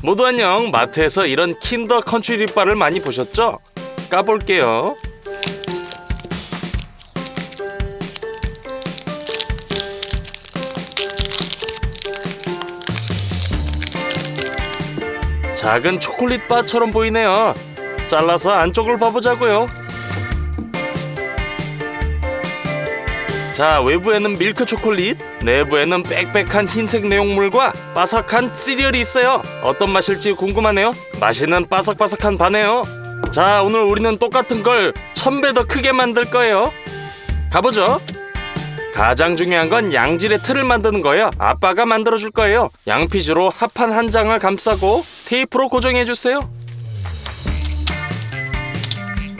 모두 안녕. 마트에서 이런 킨더 컨츄리 바를 많이 보셨죠? 까볼게요. 작은 초콜릿 바처럼 보이네요. 잘라서 안쪽을 봐보자고요. 자, 외부에는 밀크 초콜릿, 내부에는 빽빽한 흰색 내용물과 바삭한 시리얼이 있어요. 어떤 맛일지 궁금하네요. 맛있는 바삭바삭한 바네요. 자, 오늘 우리는 똑같은 걸 1000배 더 크게 만들 거예요. 가보죠. 가장 중요한 건 양질의 틀을 만드는 거예요. 아빠가 만들어줄 거예요. 양피지로 합판 한 장을 감싸고 테이프로 고정해주세요.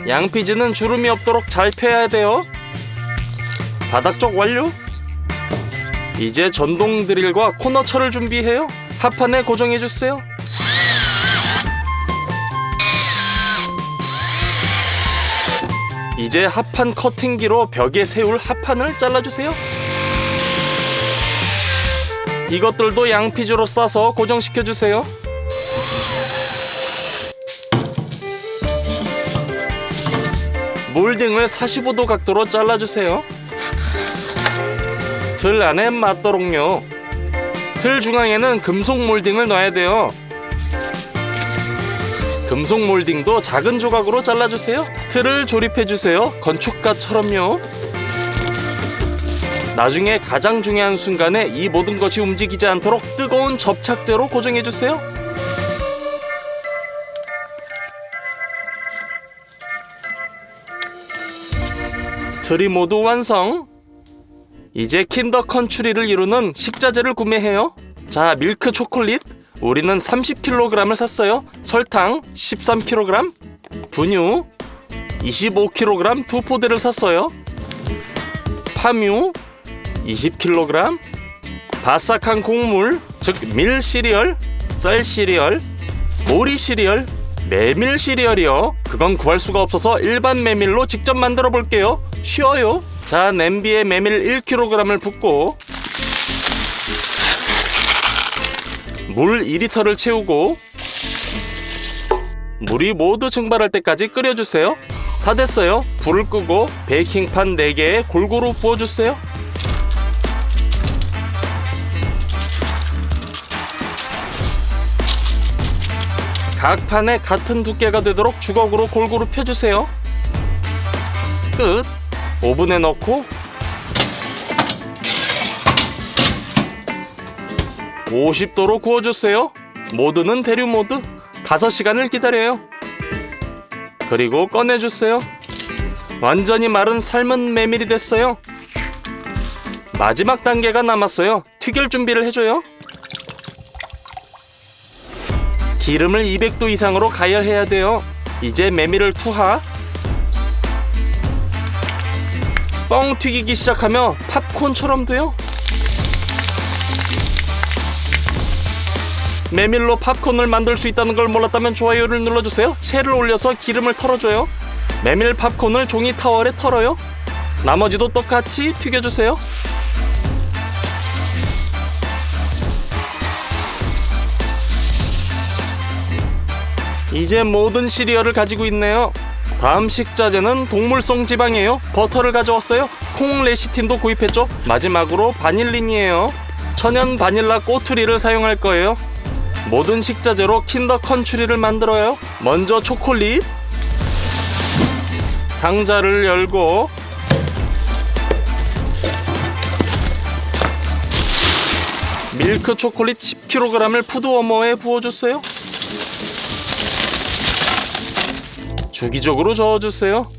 양피지는 주름이 없도록 잘 펴야 돼요. 바닥 쪽 완료. 이제 전동 드릴과 코너철을 준비해요. 합판에 고정해주세요. 이제 합판 커팅기로 벽에 세울 합판을 잘라주세요. 이것들도 양피지로 싸서 고정시켜주세요. 몰딩을 45도 각도로 잘라주세요. 틀 안에 맞도록요. 틀 중앙에는 금속 몰딩을 넣어야 돼요. 금속 몰딩도 작은 조각으로 잘라주세요. 틀을 조립해주세요. 건축가처럼요. 나중에 가장 중요한 순간에 이 모든 것이 움직이지 않도록 뜨거운 접착제로 고정해주세요. 틀이 모두 완성. 이제 킨더 컨츄리를 이루는 식자재를 구매해요. 자, 밀크 초콜릿 우리는 30kg을 샀어요. 설탕 13kg, 분유 25kg 두 포대를 샀어요. 파뮤 20kg, 바삭한 곡물 즉 밀 시리얼, 쌀 시리얼, 모리 시리얼, 메밀 시리얼이요. 그건 구할 수가 없어서 일반 메밀로 직접 만들어 볼게요. 쉬워요. 자, 냄비에 메밀 1kg을 붓고 물 2리터를 채우고 물이 모두 증발할 때까지 끓여주세요. 다 됐어요. 불을 끄고 베이킹판 4개에 골고루 부어주세요. 각 판에 같은 두께가 되도록 주걱으로 골고루 펴주세요. 끝. 오븐에 넣고 50도로 구워주세요. 모드는 대류 모드. 5시간을 기다려요. 그리고 꺼내주세요. 완전히 마른 삶은 메밀이 됐어요. 마지막 단계가 남았어요. 튀길 준비를 해줘요. 기름을 200도 이상으로 가열해야 돼요. 이제 메밀을 투하. 뻥 튀기기 시작하며 팝콘처럼 돼요. 메밀로 팝콘을 만들 수 있다는 걸 몰랐다면 좋아요를 눌러주세요. 채를 올려서 기름을 털어줘요. 메밀 팝콘을 종이 타월에 털어요. 나머지도 똑같이 튀겨주세요. 이제 모든 시리얼을 가지고 있네요. 다음 식자재는 동물성 지방이에요. 버터를 가져왔어요. 콩 레시틴도 구입했죠. 마지막으로 바닐린이에요. 천연 바닐라 꼬투리를 사용할 거예요. 모든 식자재로 킨더 컨츄리를 만들어요. 먼저 초콜릿. 상자를 열고 밀크 초콜릿 10kg을 푸드워머에 부어주세요. 주기적으로 저어주세요.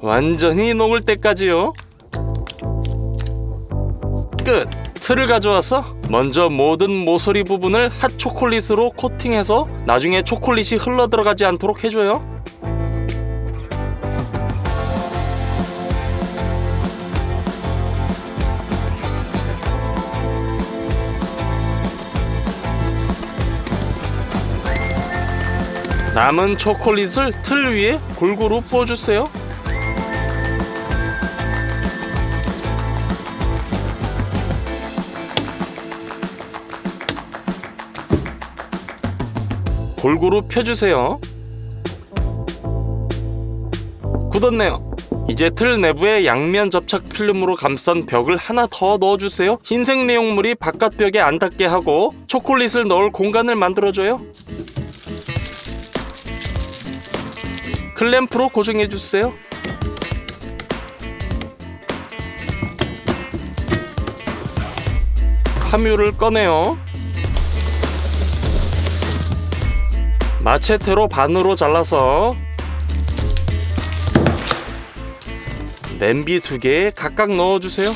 완전히 녹을 때까지요. 끝! 틀을 가져와서 먼저 모든 모서리 부분을 핫 초콜릿으로 코팅해서 나중에 초콜릿이 흘러 들어가지 않도록 해줘요. 남은 초콜릿을 틀 위에 골고루 부어주세요. 골고루 펴주세요. 굳었네요. 이제 틀 내부에 양면 접착 필름으로 감싼 벽을 하나 더 넣어주세요. 흰색 내용물이 바깥 벽에 안 닿게 하고 초콜릿을 넣을 공간을 만들어줘요. 클램프로 고정해주세요. 함유를 꺼내요. 마체테로 반으로 잘라서 냄비 2개에 각각 넣어주세요.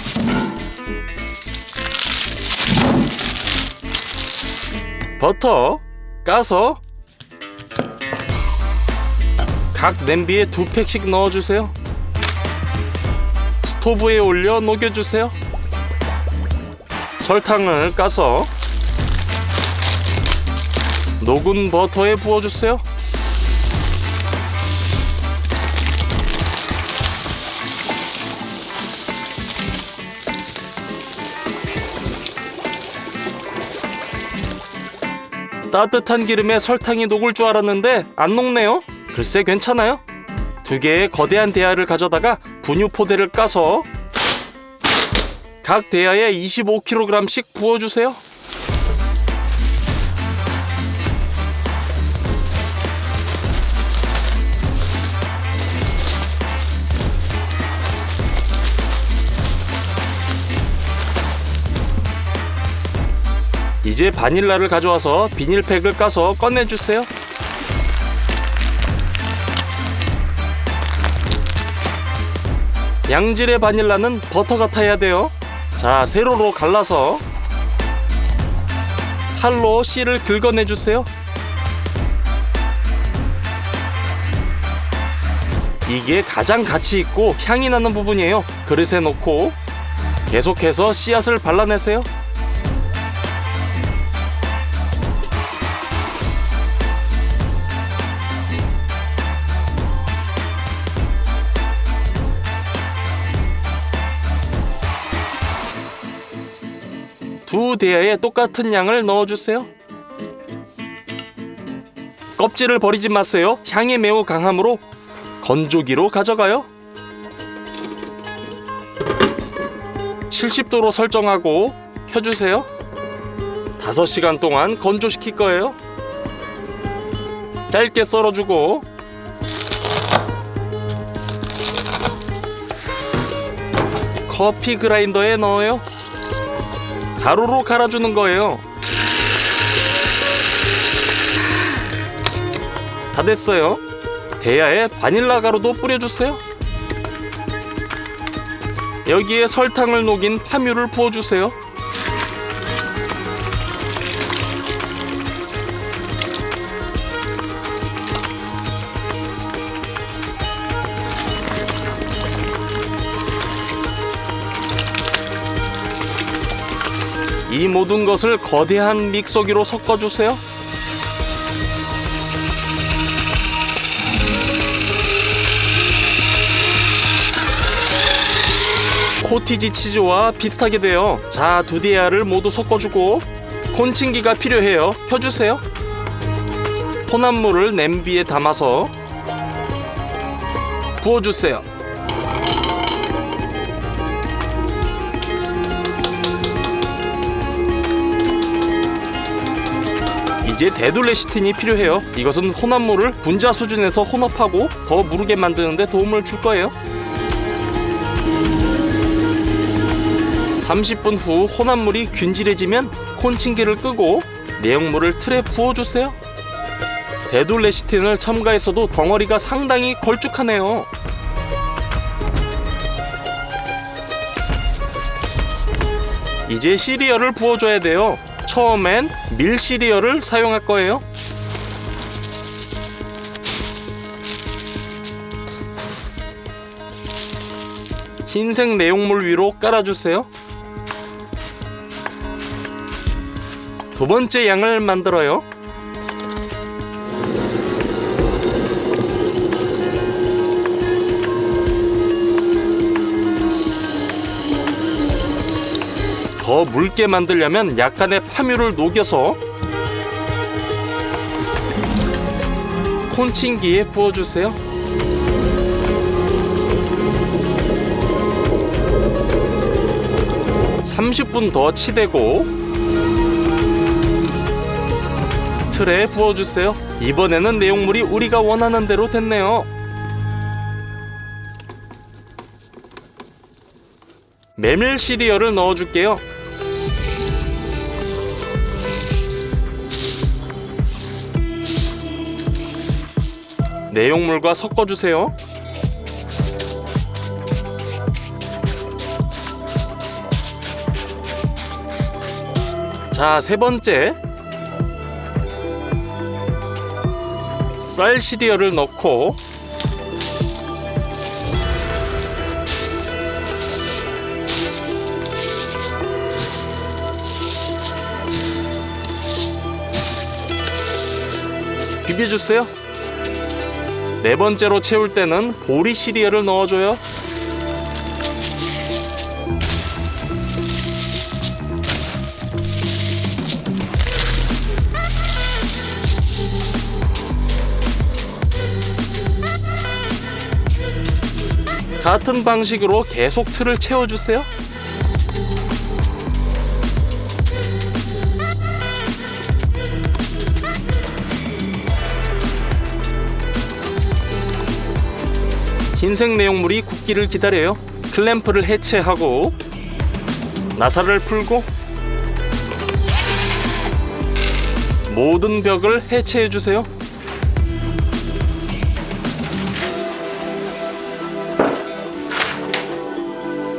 버터 까서 각 냄비에 2팩씩 넣어주세요. 스토브에 올려 녹여주세요. 설탕을 까서 녹은 버터에 부어주세요. 따뜻한 기름에 설탕이 녹을 줄 알았는데 안 녹네요. 글쎄 괜찮아요. 2개의 거대한 대야를 가져다가 분유 포대를 까서 각 대야에 25kg씩 부어주세요. 이제 바닐라를 가져와서 비닐팩을 까서 꺼내주세요. 양질의 바닐라는 버터 같아야 돼요. 자, 세로로 갈라서 칼로 씨를 긁어내주세요. 이게 가장 가치 있고 향이 나는 부분이에요. 그릇에 놓고 계속해서 씨앗을 발라내세요. 두 대야에 똑같은 양을 넣어주세요. 껍질을 버리지 마세요. 향이 매우 강하므로 건조기로 가져가요. 70도로 설정하고 켜주세요. 5시간 동안 건조시킬 거예요. 짧게 썰어주고 커피 그라인더에 넣어요. 가루로 갈아주는 거예요. 다 됐어요. 대야에 바닐라 가루도 뿌려주세요. 여기에 설탕을 녹인 파뮤를 부어주세요. 이 모든 것을 거대한 믹서기로 섞어주세요. 코티지 치즈와 비슷하게 돼요. 자, 2대야를 모두 섞어주고 콘칭기가 필요해요. 켜주세요. 혼합물을 냄비에 담아서 부어주세요. 이제 데둘레시틴이 필요해요. 이것은 혼합물을 분자 수준에서 혼합하고 더 무르게 만드는 데 도움을 줄 거예요. 30분 후 혼합물이 균질해지면 콘칭기를 끄고 내용물을 틀에 부어주세요. 데둘레시틴을 첨가했어도 덩어리가 상당히 걸쭉하네요. 이제 시리얼을 부어줘야 돼요. 처음엔 밀 시리얼을 사용할 거예요. 흰색 내용물 위로 깔아주세요. 2번째 양을 만들어요. 더 묽게 만들려면 약간의 파뮤를 녹여서 콘칭기에 부어주세요. (30분) 더 치대고 틀에 부어주세요. 이번에는 내용물이 우리가 원하는 대로 됐네요. 메밀 시리얼을 넣어줄게요. 내용물과 섞어주세요. 자, 세 번째, 쌀 시리얼을 넣고 비벼주세요. 네 번째로 채울 때는 보리 시리얼을 넣어줘요. 같은 방식으로 계속 틀을 채워주세요. 흰색 내용물이 굳기를 기다려요. 클램프를 해체하고 나사를 풀고 모든 벽을 해체해주세요.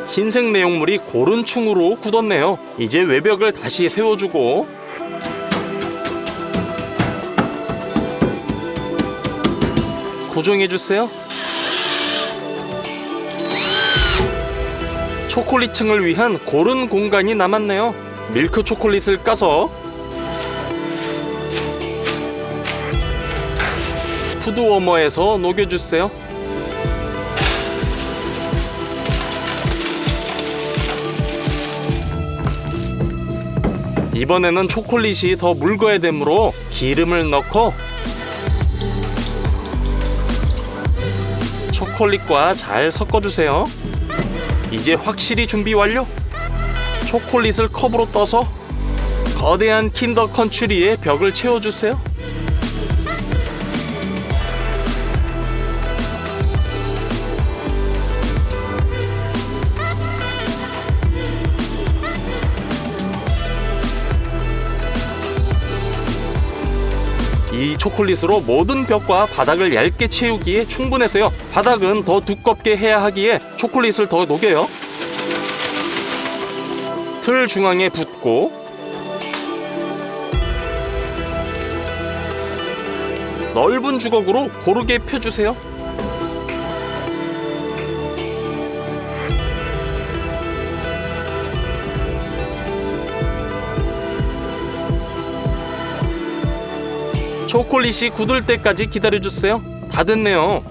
흰색 내용물이 고른충으로 굳었네요. 이제 외벽을 다시 세워주고 고정해주세요. 초콜릿층을 위한 고른 공간이 남았네요. 밀크 초콜릿을 까서 푸드워머에서 녹여주세요. 이번에는 초콜릿이 더 묽어야 되므로 기름을 넣고 초콜릿과 잘 섞어주세요. 이제 확실히 준비 완료! 초콜릿을 컵으로 떠서 거대한 킨더 컨츄리의 벽을 채워주세요. 이 초콜릿으로 모든 벽과 바닥을 얇게 채우기에 충분해서요. 바닥은 더 두껍게 해야 하기에 초콜릿을 더 녹여요. 틀 중앙에 붓고 넓은 주걱으로 고르게 펴주세요. 초콜릿이 굳을 때까지 기다려주세요. 다 됐네요.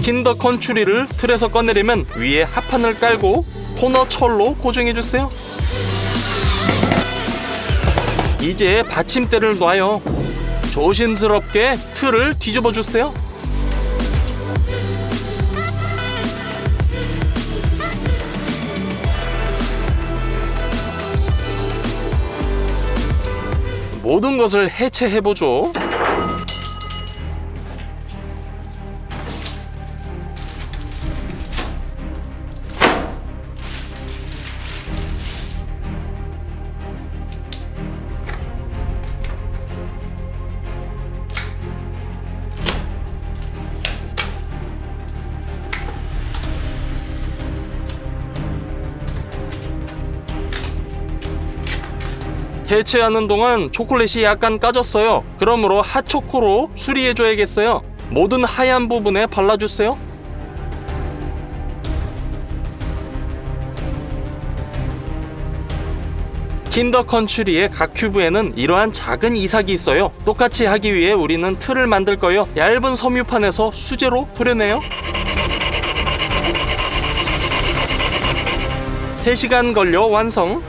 킨더 컨츄리를 틀에서 꺼내려면 위에 합판을 깔고 코너 철로 고정해주세요. 이제 받침대를 놔요. 조심스럽게 틀을 뒤집어주세요. 모든 것을 해체해보죠. 해체하는 동안 초콜릿이 약간 까졌어요. 그러므로 핫초코로 수리해줘야겠어요. 모든 하얀 부분에 발라주세요. 킨더 컨츄리의 각 큐브에는 이러한 작은 이삭이 있어요. 똑같이 하기 위해 우리는 틀을 만들 거예요. 얇은 섬유판에서 수제로 도려내요. 3시간 걸려 완성.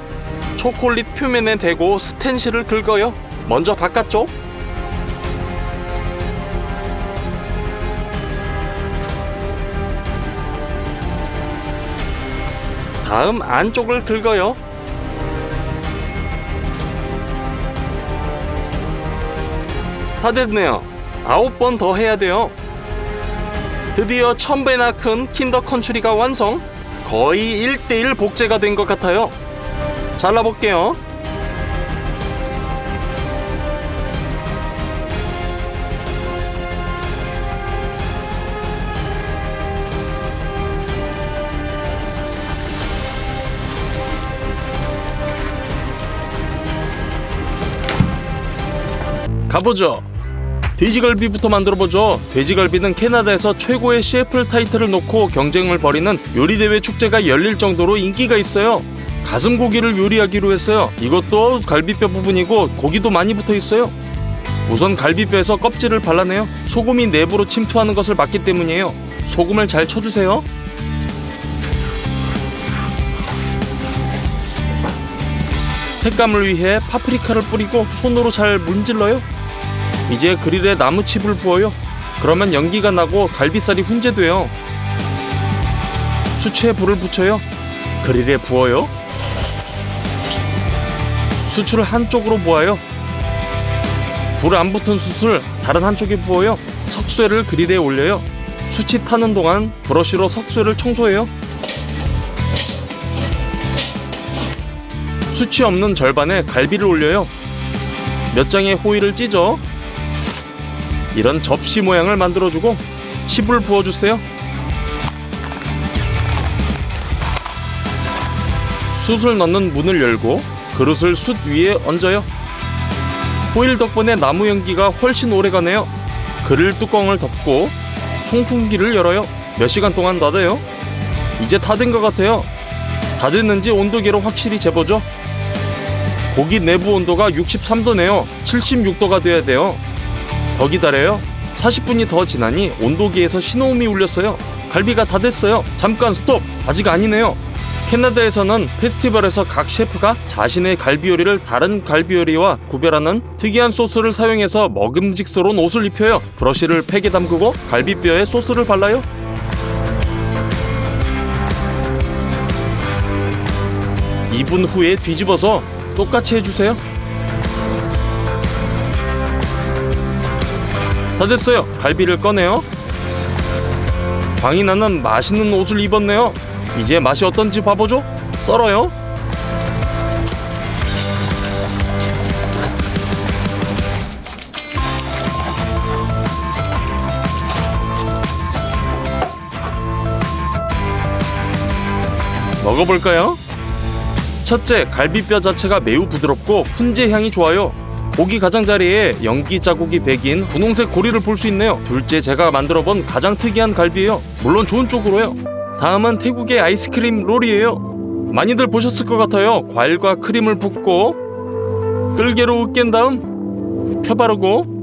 초콜릿 표면에 대고 스텐실을 긁어요. 먼저 바깥쪽, 다음 안쪽을 긁어요. 다 됐네요. 9번 더 해야 돼요. 드디어 1000배나 큰 킨더 컨츄리가 완성. 거의 1:1 복제가 된 것 같아요. 잘라볼게요. 가보죠. 돼지갈비부터 만들어보죠. 돼지갈비는 캐나다에서 최고의 셰프 타이틀을 놓고 경쟁을 벌이는 요리대회 축제가 열릴 정도로 인기가 있어요. 가슴고기를 요리하기로 했어요. 이것도 갈비뼈 부분이고 고기도 많이 붙어있어요. 우선 갈비뼈에서 껍질을 발라내요. 소금이 내부로 침투하는 것을 막기 때문이에요. 소금을 잘 쳐주세요. 색감을 위해 파프리카를 뿌리고 손으로 잘 문질러요. 이제 그릴에 나무칩을 부어요. 그러면 연기가 나고 갈비살이 훈제돼요. 수치에 불을 붙여요. 그릴에 부어요. 수치를 한쪽으로 모아요. 불 안 붙은 숯을 다른 한쪽에 부어요. 석쇠를 그릴에 올려요. 숯이 타는 동안 브러쉬로 석쇠를 청소해요. 숯이 없는 절반에 갈비를 올려요. 몇 장의 호일을 찢어 이런 접시 모양을 만들어주고 칩을 부어주세요. 숯을 넣는 문을 열고 그릇을 숯 위에 얹어요. 호일 덕분에 나무 연기가 훨씬 오래가네요. 그릴 뚜껑을 덮고 송풍기를 열어요. 몇 시간 동안 놔둬요. 이제 다 된 것 같아요. 다 됐는지 온도계로 확실히 재보죠. 고기 내부 온도가 63도네요. 76도가 돼야 돼요. 더 기다려요. 40분이 더 지나니 온도계에서 신호음이 울렸어요. 갈비가 다 됐어요. 잠깐 스톱! 아직 아니네요. 캐나다에서는 페스티벌에서 각 셰프가 자신의 갈비 요리를 다른 갈비 요리와 구별하는 특이한 소스를 사용해서 먹음직스러운 옷을 입혀요. 브러쉬를 팩에 담그고 갈비뼈에 소스를 발라요. (2분) 후에 뒤집어서 똑같이 해주세요. 다 됐어요. 갈비를 꺼내요. 광이 나는 맛있는 옷을 입었네요. 이제 맛이 어떤지 봐보죠. 썰어요. 먹어볼까요? 첫째, 갈비뼈 자체가 매우 부드럽고 훈제 향이 좋아요. 고기 가장자리에 연기 자국이 배긴 분홍색 고리를 볼 수 있네요. 둘째, 제가 만들어본 가장 특이한 갈비예요. 물론 좋은 쪽으로요. 다음은 태국의 아이스크림 롤이에요. 많이들 보셨을 것 같아요. 과일과 크림을 붓고 끌개로 으깬 다음 펴 바르고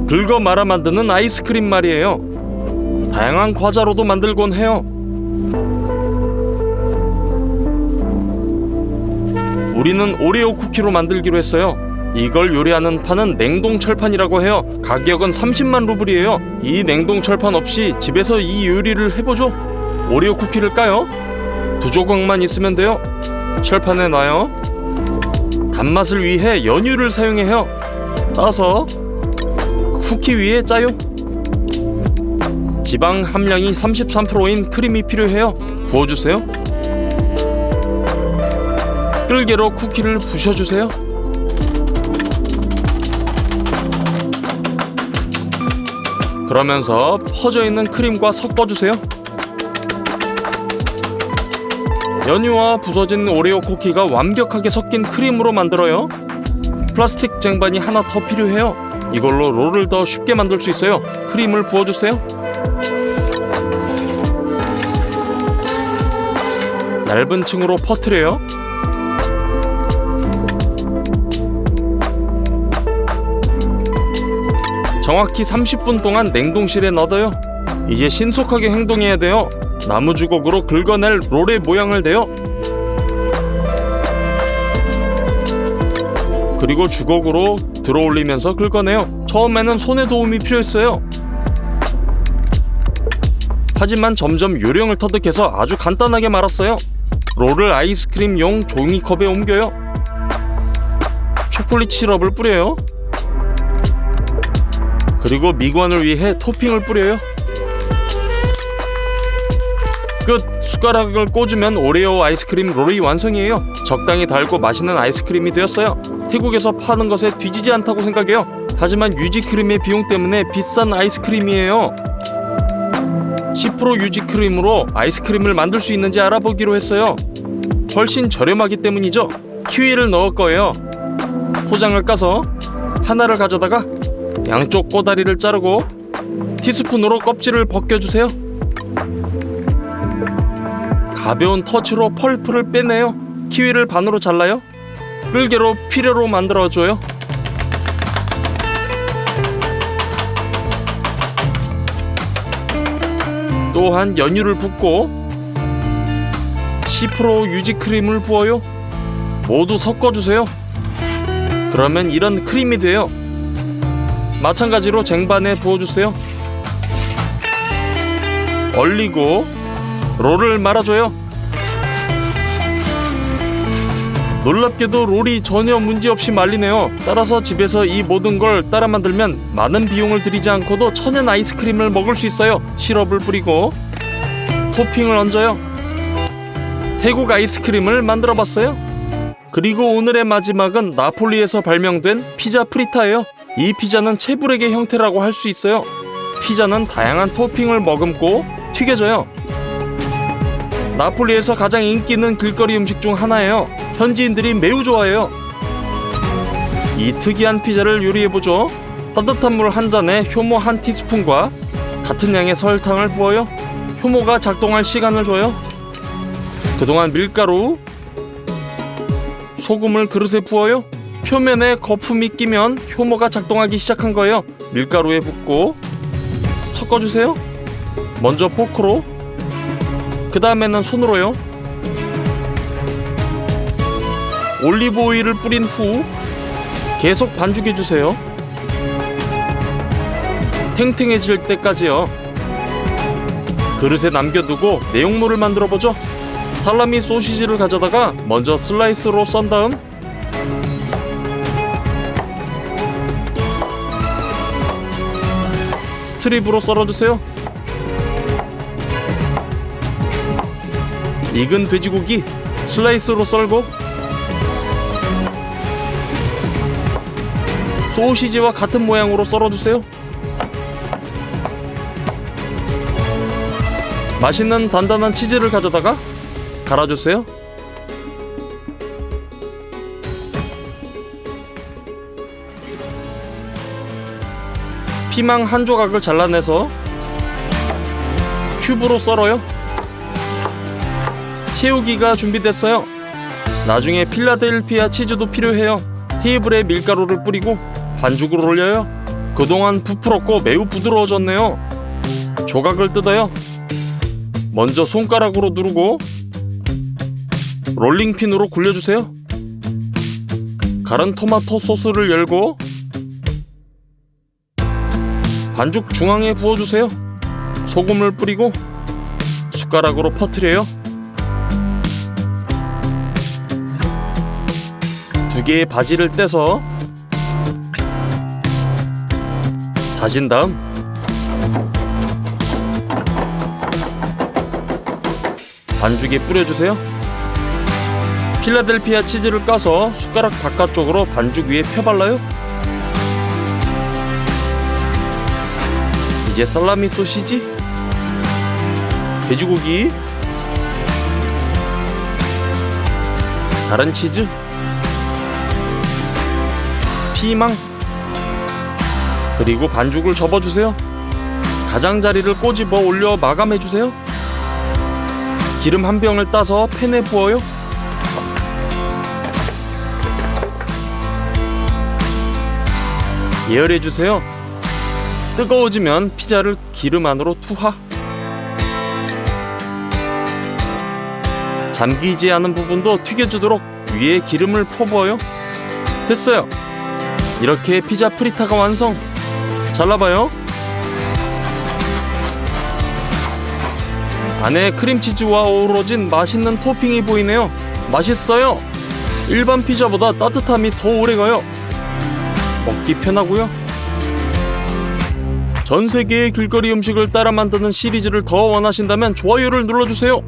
긁어 말아 만드는 아이스크림 말이에요. 다양한 과자로도 만들곤 해요. 우리는 오레오 쿠키로 만들기로 했어요. 이걸 요리하는 판은 냉동 철판이라고 해요. 가격은 30만 루블이에요. 이 냉동 철판 없이 집에서 이 요리를 해보죠. 오레오 쿠키를 까요. 2조각만 있으면 돼요. 철판에 놔요. 단맛을 위해 연유를 사용해요. 따서 쿠키 위에 짜요. 지방 함량이 33%인 크림이 필요해요. 부어주세요. 끌개로 쿠키를 부셔주세요. 그러면서 퍼져있는 크림과 섞어주세요. 연유와 부서진 오레오 쿠키가 완벽하게 섞인 크림으로 만들어요. 플라스틱 쟁반이 하나 더 필요해요. 이걸로 롤을 더 쉽게 만들 수 있어요. 크림을 부어주세요. 얇은 층으로 퍼뜨려요. 정확히 30분 동안 냉동실에 넣어둬요. 이제 신속하게 행동해야 돼요. 나무 주걱으로 긁어낼 롤의 모양을 내요. 그리고 주걱으로 들어올리면서 긁어내요. 처음에는 손의 도움이 필요했어요. 하지만 점점 요령을 터득해서 아주 간단하게 말았어요. 롤을 아이스크림용 종이컵에 옮겨요. 초콜릿 시럽을 뿌려요. 그리고 미관을 위해 토핑을 뿌려요. 끝! 숟가락을 꽂으면 오레오 아이스크림 롤이 완성이에요. 적당히 달고 맛있는 아이스크림이 되었어요. 태국에서 파는 것에 뒤지지 않다고 생각해요. 하지만 유지크림의 비용 때문에 비싼 아이스크림이에요. 10% 유지크림으로 아이스크림을 만들 수 있는지 알아보기로 했어요. 훨씬 저렴하기 때문이죠. 키위를 넣을 거예요. 포장을 까서 하나를 가져다가 양쪽 꼬다리를 자르고 티스푼으로 껍질을 벗겨주세요. 가벼운 터치로 펄프를 빼내요. 키위를 반으로 잘라요. 끌개로 피레로 만들어줘요. 또한 연유를 붓고 10% 유지크림을 부어요. 모두 섞어주세요. 그러면 이런 크림이 돼요. 마찬가지로 쟁반에 부어주세요. 얼리고 롤을 말아줘요. 놀랍게도 롤이 전혀 문제없이 말리네요. 따라서 집에서 이 모든 걸 따라 만들면 많은 비용을 들이지 않고도 천연 아이스크림을 먹을 수 있어요. 시럽을 뿌리고 토핑을 얹어요. 태국 아이스크림을 만들어봤어요. 그리고 오늘의 마지막은 나폴리에서 발명된 피자 프리타예요. 이 피자는 채부레게 형태라고 할 수 있어요. 피자는 다양한 토핑을 머금고 튀겨져요. 나폴리에서 가장 인기 있는 길거리 음식 중 하나예요. 현지인들이 매우 좋아해요. 이 특이한 피자를 요리해보죠. 따뜻한 물 한 잔에 효모 한 티스푼과 같은 양의 설탕을 부어요. 효모가 작동할 시간을 줘요. 그동안 밀가루, 소금을 그릇에 부어요. 표면에 거품이 끼면 효모가 작동하기 시작한 거예요. 밀가루에 붓고 섞어주세요. 먼저 포크로, 그 다음에는 손으로요. 올리브 오일을 뿌린 후 계속 반죽해주세요. 탱탱해질 때까지요. 그릇에 남겨두고 내용물을 만들어보죠. 살라미 소시지를 가져다가 먼저 슬라이스로 썬 다음 스트립으로 썰어주세요. 익은 돼지고기 슬라이스로 썰고 소시지와 같은 모양으로 썰어주세요. 맛있는 단단한 치즈를 가져다가 갈아주세요. 피망 한 조각을 잘라내서 큐브로 썰어요. 채우기가 준비됐어요. 나중에 필라델피아 치즈도 필요해요. 테이블에 밀가루를 뿌리고 반죽을 올려요. 그동안 부풀었고 매우 부드러워졌네요. 조각을 뜯어요. 먼저 손가락으로 누르고 롤링핀으로 굴려주세요. 갈은 토마토 소스를 열고 반죽 중앙에 부어주세요. 소금을 뿌리고 숟가락으로 퍼뜨려요. 두 개의 바지를 떼서 다진 다음 반죽에 뿌려주세요. 필라델피아 치즈를 까서 숟가락 바깥쪽으로 반죽 위에 펴발라요. 이제 살라미 소시지, 돼지고기, 다른 치즈, 피망, 그리고 반죽을 접어주세요. 가장자리를 꼬집어 올려 마감해주세요. 기름 한 병을 따서 팬에 부어요. 예열해주세요. 뜨거워지면 피자를 기름 안으로 투하. 잠기지 않은 부분도 튀겨주도록 위에 기름을 퍼부어요. 됐어요. 이렇게 피자 프리타가 완성. 잘라봐요. 안에 크림치즈와 어우러진 맛있는 토핑이 보이네요. 맛있어요. 일반 피자보다 따뜻함이 더 오래가요. 먹기 편하고요. 전 세계의 길거리 음식을 따라 만드는 시리즈를 더 원하신다면 좋아요를 눌러주세요.